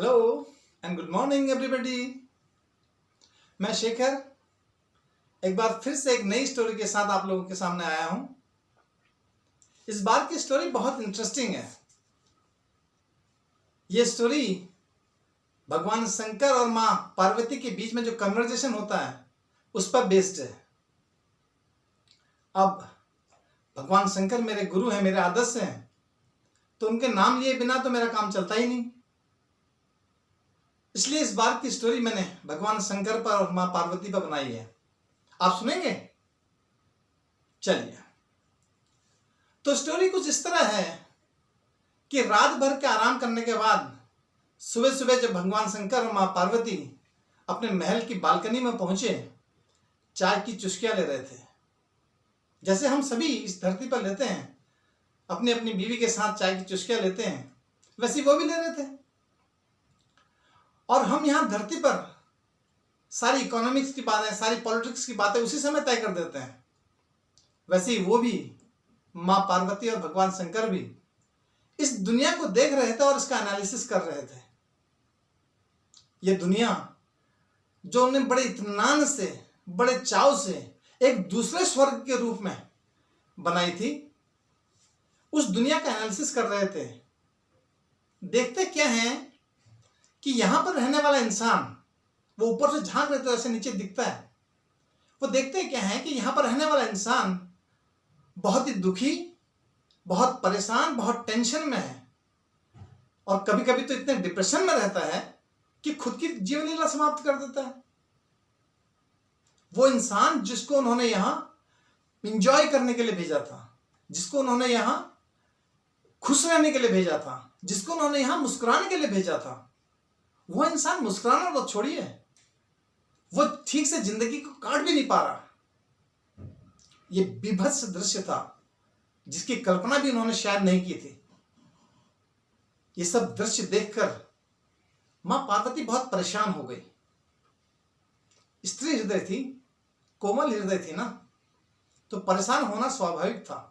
Hello and good morning everybody. मैं शेखर एक बार फिर से एक नई स्टोरी के साथ आप लोगों के सामने आया हूं। इस बार की स्टोरी बहुत इंटरेस्टिंग है। ये स्टोरी भगवान शंकर और मां पार्वती के बीच में जो कन्वर्जेशन होता है उस पर बेस्ड है। अब भगवान शंकर मेरे गुरु हैं, मेरे आदर्श हैं, तो उनके नाम लिए बिना तो मेरा काम चलता ही नहीं। इसलिए इस बार की स्टोरी मैंने भगवान शंकर पर और मां पार्वती पर बनाई है। आप सुनेंगे? चलिए, तो स्टोरी कुछ इस तरह है कि रात भर के आराम करने के बाद सुबह सुबह जब भगवान शंकर और मां पार्वती अपने महल की बालकनी में पहुंचे, चाय की चुस्कियां ले रहे थे। जैसे हम सभी इस धरती पर लेते हैं, अपनी अपनी बीवी के साथ चाय की चुस्कियां लेते हैं, वैसे वो भी ले रहे थे। और हम यहां धरती पर सारी इकोनॉमिक्स की बातें, सारी पॉलिटिक्स की बातें उसी समय तय कर देते हैं। वैसे ही वो भी, मां पार्वती और भगवान शंकर भी इस दुनिया को देख रहे थे और इसका एनालिसिस कर रहे थे। ये दुनिया जो उन्हें बड़े इत्मीनान से, बड़े चाव से एक दूसरे स्वर्ग के रूप में बनाई थी, उस दुनिया का एनालिसिस कर रहे थे। देखते क्या है कि यहां पर रहने वाला इंसान, वो ऊपर से झांक रहे तो ऐसे नीचे दिखता है, वो देखते क्या है कि यहां पर रहने वाला इंसान बहुत ही दुखी, बहुत परेशान, बहुत टेंशन में है, और कभी कभी तो इतने डिप्रेशन में रहता है कि खुद की जीवन लीला समाप्त कर देता है। वो इंसान जिसको उन्होंने यहां इंजॉय करने के लिए भेजा था, जिसको उन्होंने यहां खुश रहने के लिए भेजा था, जिसको उन्होंने यहां मुस्कुराने के लिए भेजा था, वो इंसान मुस्कुराना तो छोड़िए, वो ठीक से जिंदगी को काट भी नहीं पा रहा। ये बीभत्स दृश्य था जिसकी कल्पना भी उन्होंने शायद नहीं की थी। ये सब दृश्य देखकर मां पार्वती बहुत परेशान हो गई। स्त्री हृदय थी, कोमल हृदय थी ना, तो परेशान होना स्वाभाविक था।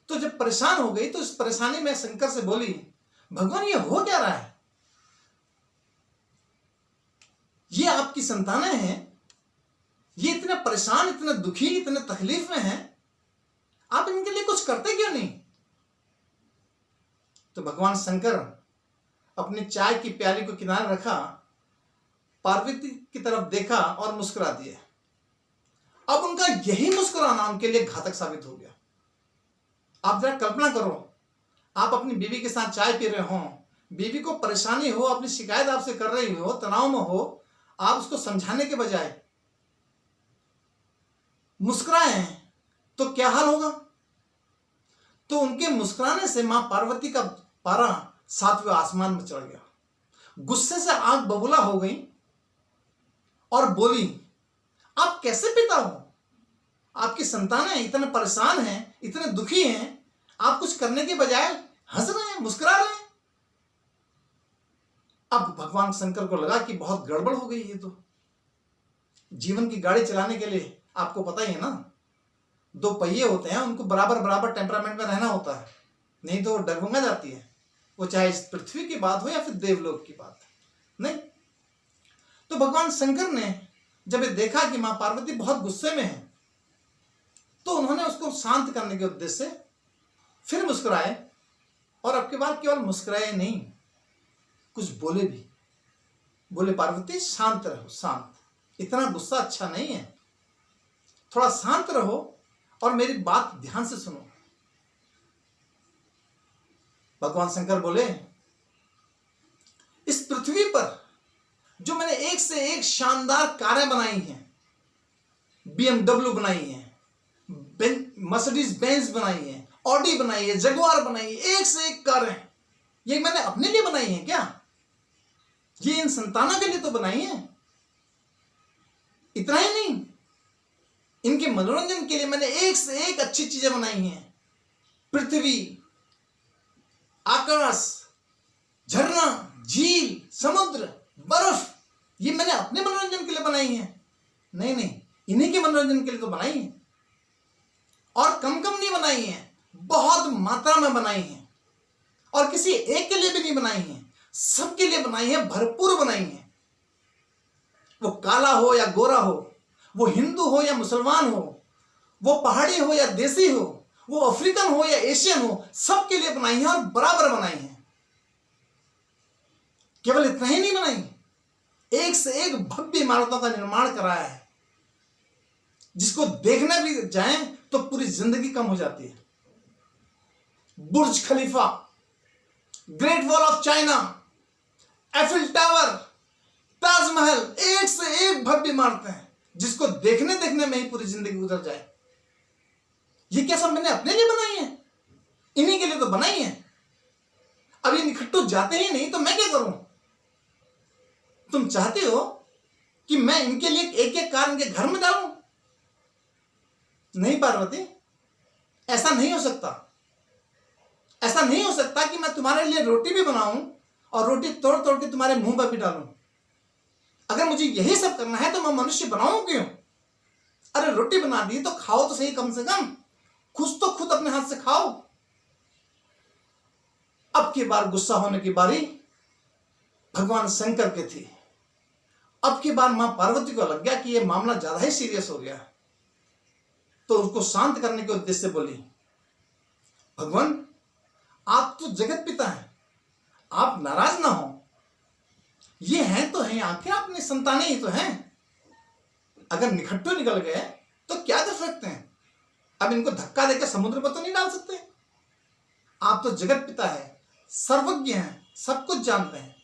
तो जब परेशान हो गई तो इस परेशानी में शंकर से बोली, भगवान ये हो क्या रहा है? ये आपकी संतानें हैं, ये इतने परेशान, इतने दुखी, इतने तकलीफ में हैं, आप इनके लिए कुछ करते क्यों नहीं? तो भगवान शंकर अपनी चाय की प्याली को किनारे रखा, पार्वती की तरफ देखा और मुस्कुरा दिया। अब उनका यही मुस्कुराना उनके लिए घातक साबित हो गया। आप जरा कल्पना करो, आप अपनी बीवी के साथ चाय पी रहे हो, बीवी को परेशानी हो, अपनी शिकायत आपसे कर रही हो, तनाव में हो, आप उसको समझाने के बजाय मुस्कुराए तो क्या हाल होगा? तो उनके मुस्कुराने से मां पार्वती का पारा सातवें आसमान में चढ़ गया। गुस्से से आंख बबूला हो गई और बोली, आप कैसे पिता हो? आपकी संतानें इतने परेशान हैं, इतने दुखी हैं, आप कुछ करने के बजाय हंस रहे हैं, मुस्कुरा रहे हैं। अब भगवान शंकर को लगा कि बहुत गड़बड़ हो गई। ये तो जीवन की गाड़ी चलाने के लिए आपको पता ही है ना, दो पहिए होते हैं, उनको बराबर बराबर टेम्परामेंट में रहना होता है, नहीं तो डगमगा जाती है, वो चाहे इस पृथ्वी की बात हो या फिर देवलोक की बात नहीं। तो भगवान शंकर ने जब ये देखा कि मां पार्वती बहुत गुस्से में है, तो उन्होंने उसको शांत करने के उद्देश्य से फिर मुस्कुराए, और अब की बार केवल मुस्कुराए नहीं, कुछ बोले भी। बोले, पार्वती शांत रहो, शांत, इतना गुस्सा अच्छा नहीं है, थोड़ा शांत रहो और मेरी बात ध्यान से सुनो। भगवान शंकर बोले, इस पृथ्वी पर जो मैंने एक से एक शानदार कारें बनाई हैं, BMW बनाई है, मर्सिडीज बेंज बनाई है, ऑडी बनाई है, जगुआर बनाई है, एक से एक कारें, ये मैंने अपने लिए बनाई है क्या? ये इन संतानों के लिए तो बनाई है। इतना ही नहीं, इनके मनोरंजन के लिए मैंने एक से एक अच्छी चीजें बनाई हैं। पृथ्वी, आकाश, झरना, झील, समुद्र, बर्फ, ये मैंने अपने मनोरंजन के लिए बनाई हैं। नहीं, इन्हीं के मनोरंजन के लिए तो बनाई है, और कम कम नहीं बनाई है, बहुत मात्रा में बनाई है, और किसी एक के लिए भी नहीं बनाई है, सबके लिए बनाई है, भरपूर बनाई है। वो काला हो या गोरा हो, वो हिंदू हो या मुसलमान हो, वो पहाड़ी हो या देसी हो, वो अफ्रीकन हो या एशियन हो, सबके लिए बनाई है और बराबर बनाई है। केवल इतना ही नहीं बनाई, एक से एक भव्य इमारतों का निर्माण कराया है, जिसको देखने भी जाएं तो पूरी जिंदगी कम हो जाती है। Burj Khalifa, Great Wall of China, Eiffel Tower, Taj Mahal, एक से एक भव्य इमारतें हैं, जिसको देखने देखने में ही पूरी जिंदगी गुजर जाए। ये क्या सब मैंने अपने लिए बनाई है? इन्हीं के लिए तो बनाई है। अब ये निखट्टू जाते ही नहीं तो मैं क्या करूं? तुम चाहते हो कि मैं इनके लिए एक एक कार इनके घर में डालूं? नहीं पार्वती, ऐसा नहीं हो सकता। ऐसा नहीं हो सकता कि मैं तुम्हारे लिए रोटी भी बनाऊं और रोटी तोड़ तोड़ के तुम्हारे मुंह पर भी डालूं। अगर मुझे यही सब करना है तो मैं मनुष्य बनाऊं क्यों? अरे रोटी बना दी तो खाओ तो सही, कम से कम कुछ तो खुद अपने हाथ से खाओ। अब की बार गुस्सा होने की बारी भगवान शंकर की थी। अब की बार मां पार्वती को लग गया कि यह मामला ज्यादा ही सीरियस हो गया, तो उसको शांत करने के उद्देश्य से बोली, भगवान आप तो जगत पिता हैं, आप नाराज ना हो। ये हैं तो हैं, आखिर अपनी संतानें ही तो हैं। अगर निखट्टू निकल गए तो क्या कर सकते हैं? अब इनको धक्का देकर समुद्र पर तो नहीं डाल सकते। आप तो जगत पिता है, सर्वज्ञ हैं, सब कुछ जानते हैं।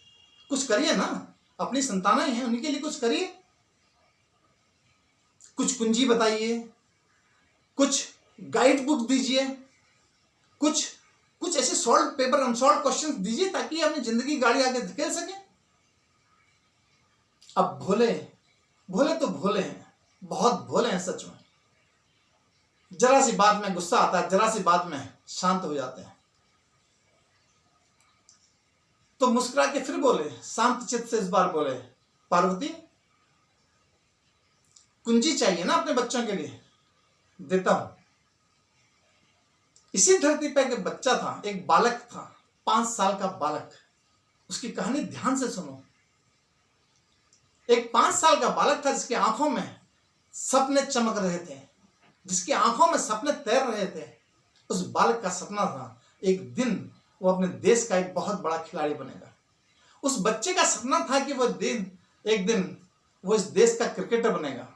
कुछ करिए ना, अपनी संतानें हैं, उन्हीं के लिए कुछ करिए। कुछ कुंजी बताइए, कुछ गाइड बुक दीजिए, कुछ ऐसे सॉल्व पेपर अनसॉल्व क्वेश्चंस दीजिए ताकि अपनी जिंदगी गाड़ी आगे धकेल सके। अब भोले तो भोले हैं, बहुत भोले हैं सच में। जरा सी बात में गुस्सा आता है, जरा सी बात में शांत हो जाते हैं। तो मुस्कुरा के फिर बोले, शांत चित्त से इस बार बोले, पार्वती कुंजी चाहिए ना अपने बच्चों के लिए? देता हूं। इसी धरती पर एक बच्चा था, एक बालक था, 5 साल का बालक। उसकी कहानी ध्यान से सुनो। एक 5 साल का बालक था जिसकी आंखों में सपने चमक रहे थे, जिसकी आंखों में सपने तैर रहे थे। उस बालक का सपना था एक दिन वो अपने देश का एक बहुत बड़ा खिलाड़ी बनेगा। उस बच्चे का सपना था कि एक दिन वो इस देश का क्रिकेटर बनेगा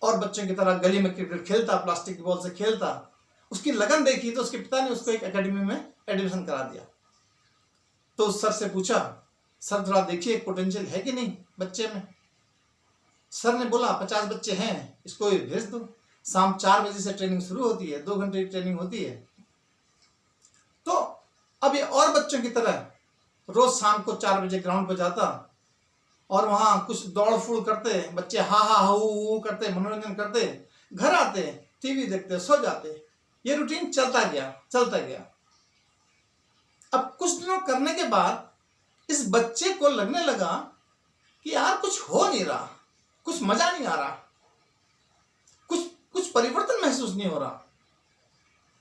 और बच्चों की तरह गली में क्रिकेट खेलता, प्लास्टिक की बॉल से खेलता। उसकी लगन देखी तो उसके पिता ने उसको एक एकेडमी में एडमिशन करा दिया। तो उस सर से पूछा, सर थोड़ा देखिए पोटेंशियल है कि नहीं बच्चे में। सर ने बोला 50 बच्चे हैं, इसको भेज दो। शाम 4 बजे से ट्रेनिंग शुरू होती है, 2 घंटे की ट्रेनिंग होती है। तो अब ये और बच्चों की तरह रोज शाम को 4 बजे ग्राउंड पर जाता और वहां कुछ दौड़ फूड़ करते, बच्चे हा हा हू करते, मनोरंजन करते, घर आते, टीवी देखते, सो जाते। ये रूटीन चलता गया। अब कुछ दिनों करने के बाद इस बच्चे को लगने लगा कि यार कुछ हो नहीं रहा, कुछ मजा नहीं आ रहा, कुछ परिवर्तन महसूस नहीं हो रहा।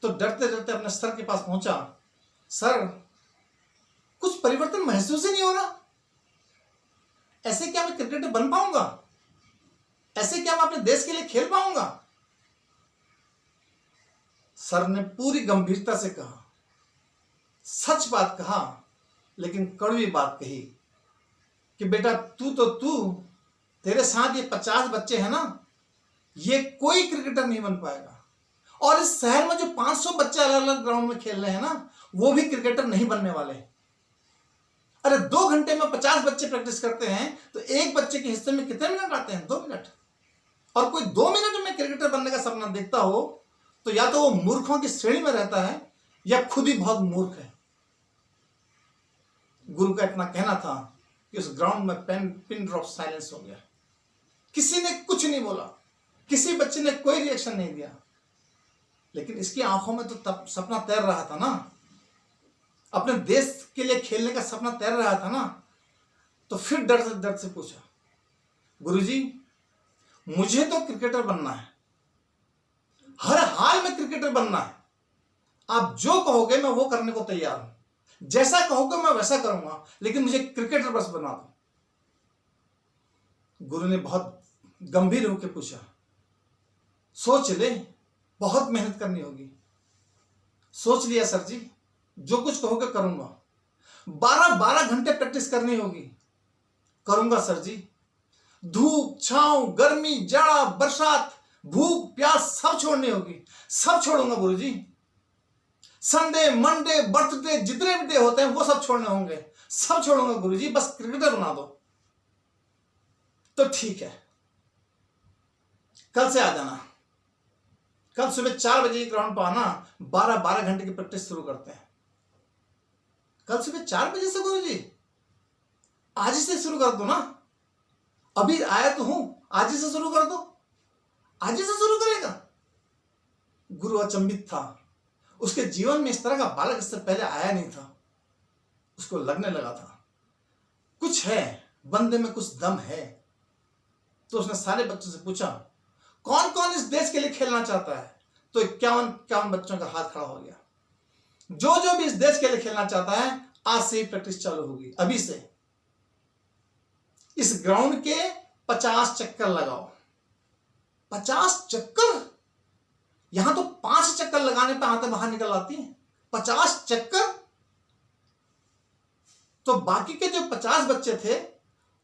तो डरते डरते अपने सर के पास पहुंचा, सर कुछ परिवर्तन महसूस ही नहीं हो रहा। ऐसे क्या मैं क्रिकेटर बन पाऊंगा? ऐसे क्या मैं अपने देश के लिए खेल पाऊंगा? सर ने पूरी गंभीरता से कहा, सच बात कहा लेकिन कड़वी बात कही कि बेटा तेरे साथ ये 50 बच्चे हैं ना, ये कोई क्रिकेटर नहीं बन पाएगा। और इस शहर में जो 500 बच्चे अलग अलग ग्राउंड में खेल रहे हैं ना, वो भी क्रिकेटर नहीं बनने वाले। अरे 2 घंटे में 50 बच्चे प्रैक्टिस करते हैं तो एक बच्चे के हिस्से में कितने मिनट आते हैं? 2 मिनट। और कोई 2 मिनट में क्रिकेटर बनने का सपना देखता हो तो या तो वो मूर्खों की श्रेणी में रहता है या खुद ही बहुत मूर्ख है। गुरु का इतना कहना था कि उस ग्राउंड में पिन ड्रॉप साइलेंस हो गया। किसी ने कुछ नहीं बोला, किसी बच्चे ने कोई रिएक्शन नहीं दिया, लेकिन इसकी आंखों में तो तब सपना तैर रहा था ना, अपने देश के लिए खेलने का सपना तैर रहा था ना। तो फिर दर्द से पूछा, गुरुजी मुझे तो क्रिकेटर बनना है, हर हाल में क्रिकेटर बनना है। आप जो कहोगे मैं वो करने को तैयार हूं, जैसा कहोगे मैं वैसा करूंगा, लेकिन मुझे क्रिकेटर बस बना दो। गुरु ने बहुत गंभीर होकर पूछा, सोच ले, बहुत मेहनत करनी होगी। सोच लिया सर जी, जो कुछ कहोगे करूंगा। 12-12 घंटे प्रैक्टिस करनी होगी। करूंगा सर जी। धूप छांव, गर्मी, जाड़ा, बरसात, भूख प्यास सब छोड़नी होगी। सब छोड़ूंगा गुरुजी। संडे, मंडे, बर्थडे, जितने भी डे होते हैं वो सब छोड़ने होंगे। सब छोड़ूंगा गुरुजी, बस क्रिकेटर बना दो। तो ठीक है, कल से आ जाना। कल सुबह 4 बजे ग्राउंड पर आना। 12-12 घंटे की प्रैक्टिस शुरू करते हैं। कल सुबह 4 बजे से गुरुजी? आज ही से शुरू कर दो ना। अभी आया तो हूं, आज ही से शुरू कर दो। आज ही से शुरू करेगा? गुरु अचंभित था। उसके जीवन में इस तरह का बालक इससे पहले आया नहीं था। उसको लगने लगा था कुछ है, बंदे में कुछ दम है। तो उसने सारे बच्चों से पूछा, कौन कौन इस देश के लिए खेलना चाहता है? तो 51 बच्चों का हाथ खड़ा हो गया। जो जो भी इस देश के लिए खेलना चाहता है, आज से ही प्रैक्टिस चालू होगी। अभी से इस ग्राउंड के 50 चक्कर लगाओ। 50 चक्कर? यहां तो 5 चक्कर लगाने पे आते बाहर निकल आती हैं। 50 चक्कर? तो बाकी के जो 50 बच्चे थे,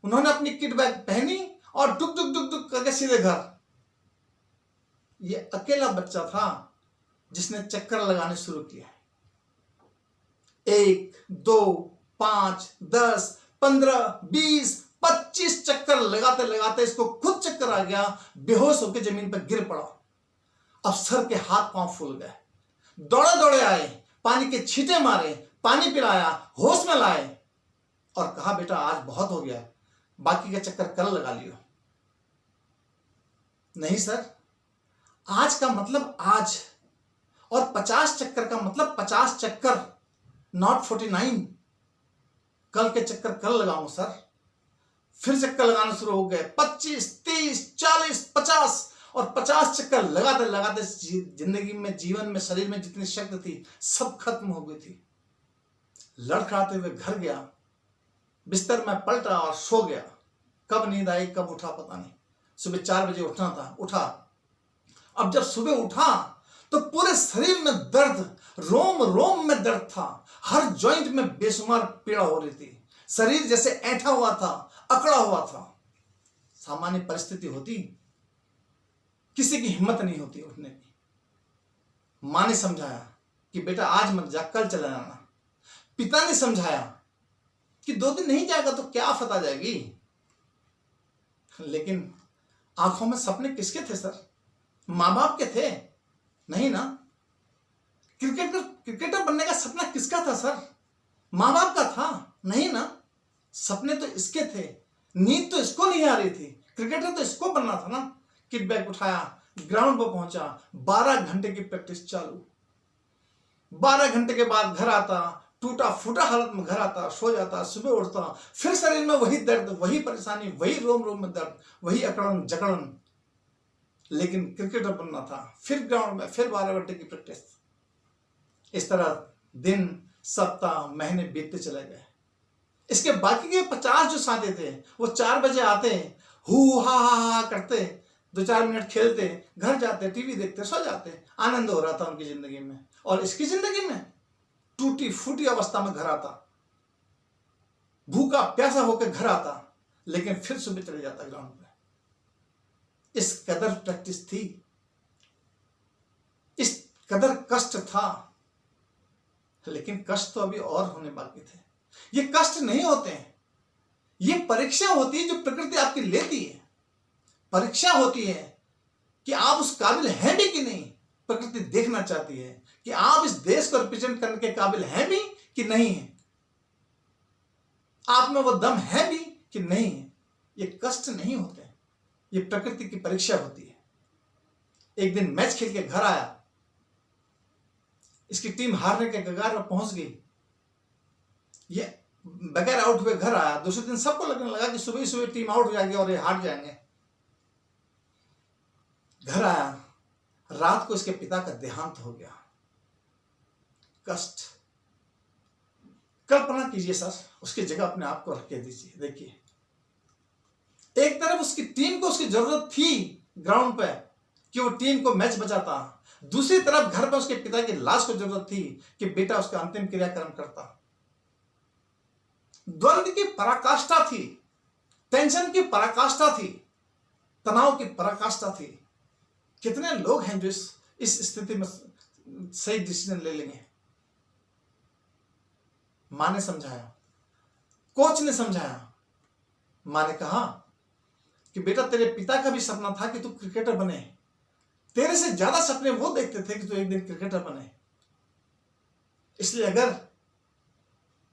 उन्होंने अपनी किट बैग पहनी और डुक डुक डुक डुक करके सीधे घर। ये अकेला बच्चा था जिसने चक्कर लगाने शुरू किया। 1, 2, 5, 10, 15, 20, 25 चक्कर लगाते लगाते इसको खुद चक्कर आ गया। बेहोश होकर जमीन पर गिर पड़ा। अब सर के हाथ पांव फूल गए। दौड़े दौड़े आए, पानी के छींटे मारे, पानी पिलाया, होश में लाए और कहा, बेटा आज बहुत हो गया, बाकी का चक्कर कल लगा लियो। नहीं सर, आज का मतलब आज, और 50 चक्कर का मतलब 50 चक्कर, नॉट 49। कल के चक्कर कल लगाऊं सर। फिर चक्कर लगाना शुरू हो गए। 25, 30, 40, 50 और 50 चक्कर लगाते लगाते जिंदगी में, जीवन में, शरीर में जितनी शक्ति थी सब खत्म हो गई थी। लड़खड़ाते हुए घर गया, बिस्तर में पलटा और सो गया। कब नींद आई, कब उठा पता नहीं। सुबह 4 बजे उठना था, उठा। अब जब सुबह उठा तो पूरे शरीर में दर्द, रोम रोम में दर्द था। हर जॉइंट में बेशुमार पीड़ा हो रही थी। शरीर जैसे ऐंठा हुआ था, अकड़ा हुआ था। सामान्य परिस्थिति होती, किसी की हिम्मत नहीं होती उठने की। मां ने समझाया कि बेटा आज मत जा, कल चला जाना। पिता ने समझाया कि 2 दिन नहीं जाएगा तो क्या आफत आ जाएगी। लेकिन आंखों में सपने किसके थे सर? मां बाप के थे? नहीं ना। क्रिकेटर बनने का सपना किसका था सर? मां बाप का था? नहीं ना। सपने तो इसके थे, नींद तो इसको नहीं आ रही थी। क्रिकेटर तो इसको बनना था ना। किट बैग उठाया, ग्राउंड पर पहुंचा, 12 घंटे की प्रैक्टिस चालू। 12 घंटे के बाद घर आता, टूटा फूटा हालत में घर आता, सो जाता, सुबह उठता, फिर शरीर में वही दर्द, वही परेशानी, वही रोम रोम में दर्द, वही अकड़न जकड़न। लेकिन क्रिकेटर बनना था। फिर ग्राउंड में, फिर 12 घंटे की प्रैक्टिस। इस तरह दिन, सप्ताह, महीने बीतते चले गए। इसके बाकी के 50 जो साथी थे, वो 4 बजे आते, हु हा करते, 2-4 मिनट खेलते, घर जाते, टीवी देखते, सो जाते। आनंद हो रहा था उनकी जिंदगी में। और इसकी जिंदगी में टूटी फूटी अवस्था में घर आता, भूखा प्यासा होकर घर आता, लेकिन फिर सुबह चले जाता ग्राउंड में। इस कदर प्रैक्टिस थी, इस कदर कष्ट था। लेकिन कष्ट तो अभी और होने बाकी थे। ये कष्ट नहीं होते हैं, ये परीक्षा होती है जो प्रकृति आपकी लेती है। परीक्षा होती है कि आप उस काबिल हैं भी कि नहीं। प्रकृति देखना चाहती है कि आप इस देश को रिप्रेजेंट करने के काबिल हैं भी कि नहीं है। आप में वो दम है भी कि नहीं है। ये कष्ट नहीं होते, ये प्रकृति की परीक्षा होती है। एक दिन मैच खेल के घर आया, इसकी टीम हारने के कगार पर पहुंच गई। ये बगैर आउट हुए घर आया। दूसरे दिन सबको लगने लगा कि सुबह सुबह टीम आउट हो जाएगी और ये हार जाएंगे। घर आया, रात को इसके पिता का देहांत हो गया। कष्ट, कल्पना कीजिए सर, उसकी जगह अपने आप को रख के दीजिए। देखिए, एक तरफ उसकी टीम को उसकी जरूरत थी ग्राउंड पे कि वो टीम को मैच बचाता, दूसरी तरफ घर पर उसके पिता की लाश को जरूरत थी कि बेटा उसका अंतिम क्रियाक्रम करता। द्वंद्व की पराकाष्ठा थी, टेंशन की पराकाष्ठा थी, तनाव की पराकाष्ठा थी। कितने लोग हैं जो इस स्थिति में सही डिसीजन ले लेंगे? मां ने समझाया, कोच ने समझाया। मां ने कहा कि बेटा, तेरे पिता का भी सपना था कि तू क्रिकेटर बने, तेरे से ज्यादा सपने वो देखते थे कि तू एक दिन क्रिकेटर बने। इसलिए अगर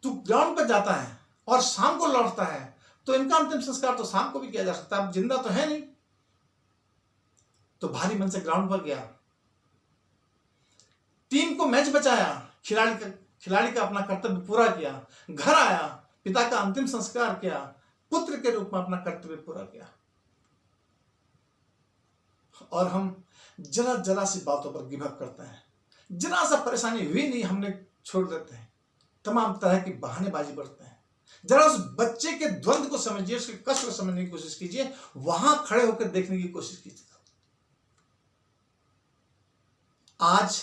तू ग्राउंड पर जाता है और शाम को लौटता है तो इनका अंतिम संस्कार तो शाम को भी किया जा सकता है, अब जिंदा तो है नहीं। तो भारी मन से ग्राउंड पर गया, टीम को मैच बचाया, खिलाड़ी का अपना कर्तव्य पूरा किया, घर आया, पिता का अंतिम संस्कार किया, पुत्र के रूप में अपना कर्तव्य पूरा किया। और हम जरा जरा सी बातों पर गिव अप करते हैं, जरा सा परेशानी हुई नहीं हमने छोड़ देते हैं, तमाम तरह की बहानेबाजी करते हैं। जरा उस बच्चे के द्वंद्व को समझिए, उसके कष्ट को समझने की कोशिश कीजिए, वहां खड़े होकर देखने की कोशिश कीजिए। आज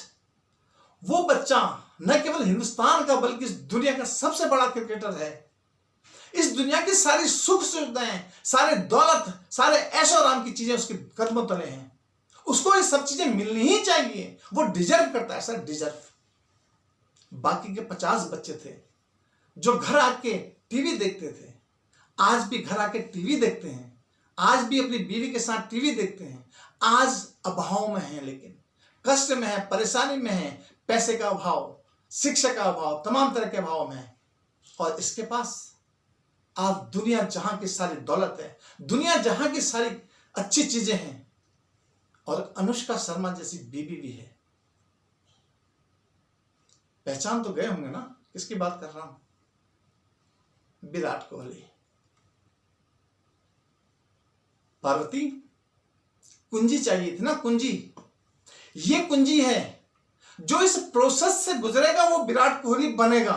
वो बच्चा न केवल हिंदुस्तान का बल्कि इस दुनिया का सबसे बड़ा क्रिकेटर है। इस दुनिया की सारी सुख सुविधाएं, सारे दौलत, सारे ऐशो आराम की चीजें उसके कदमों तले हैं। उसको ये सब चीजें मिलनी ही चाहिए, वो डिजर्व करता है सर, डिजर्व। बाकी के 50 बच्चे थे जो घर आके टीवी देखते थे, आज भी घर आके टीवी देखते हैं, आज भी अपनी बीवी के साथ टीवी देखते हैं, आज अभाव में हैं, लेकिन कष्ट में है, परेशानी में है, पैसे का अभाव, शिक्षा का अभाव, तमाम तरह के अभाव में है। और इसके पास आज दुनिया जहां की सारी दौलत है, दुनिया जहां की सारी अच्छी चीजें हैं, और अनुष्का शर्मा जैसी बीबी भी है। पहचान तो गए होंगे ना किसकी बात कर रहा हूं? विराट कोहली। पार्वती, कुंजी चाहिए थी ना, कुंजी। ये कुंजी है, जो इस प्रोसेस से गुजरेगा वो विराट कोहली बनेगा।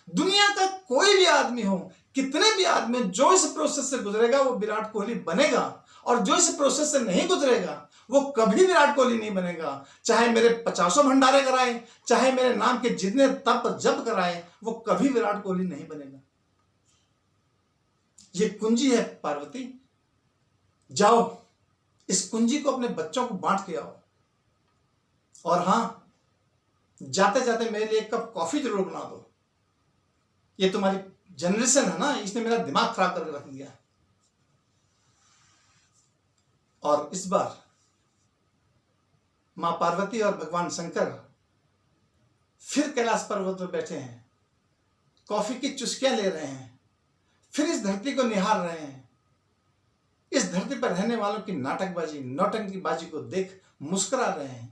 दुनिया का कोई भी आदमी हो, कितने भी आदमी, जो इस प्रोसेस से गुजरेगा वो विराट कोहली बनेगा, और जो इस प्रोसेस से नहीं गुजरेगा वो कभी विराट कोहली नहीं बनेगा। चाहे मेरे 50 भंडारे कराए, चाहे मेरे नाम के जितने तप जप कराए, वो कभी विराट कोहली नहीं बनेगा। ये कुंजी है पार्वती, जाओ इस कुंजी को अपने बच्चों को बांट के आओ। और हां, जाते जाते मेरे लिए एक कप कॉफी जरूर बना दो। ये तुम्हारी जनरेशन है ना, इसने मेरा दिमाग खराब करके रख दिया। और इस बार मां पार्वती और भगवान शंकर फिर कैलाश पर्वत पर बैठे हैं, कॉफी की चुस्कियां ले रहे हैं, फिर इस धरती को निहार रहे हैं। इस धरती पर रहने वालों की नाटकबाजी, नौटंकीबाजी को देख मुस्कुरा रहे हैं।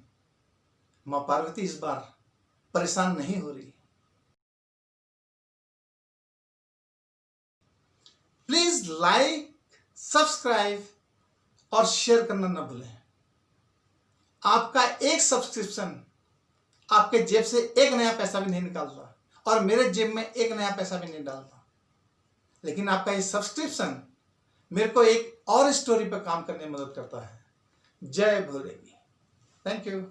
मां पार्वती इस बार परेशान नहीं हो रही। प्लीज लाइक, सब्सक्राइब और शेयर करना न भूलें। आपका एक सब्सक्रिप्शन आपके जेब से एक नया पैसा भी नहीं निकालता, और मेरे जेब में एक नया पैसा भी नहीं डालता, लेकिन आपका ये सब्सक्रिप्शन मेरे को एक और स्टोरी पर काम करने में मदद करता है। जय भोले की। Thank you.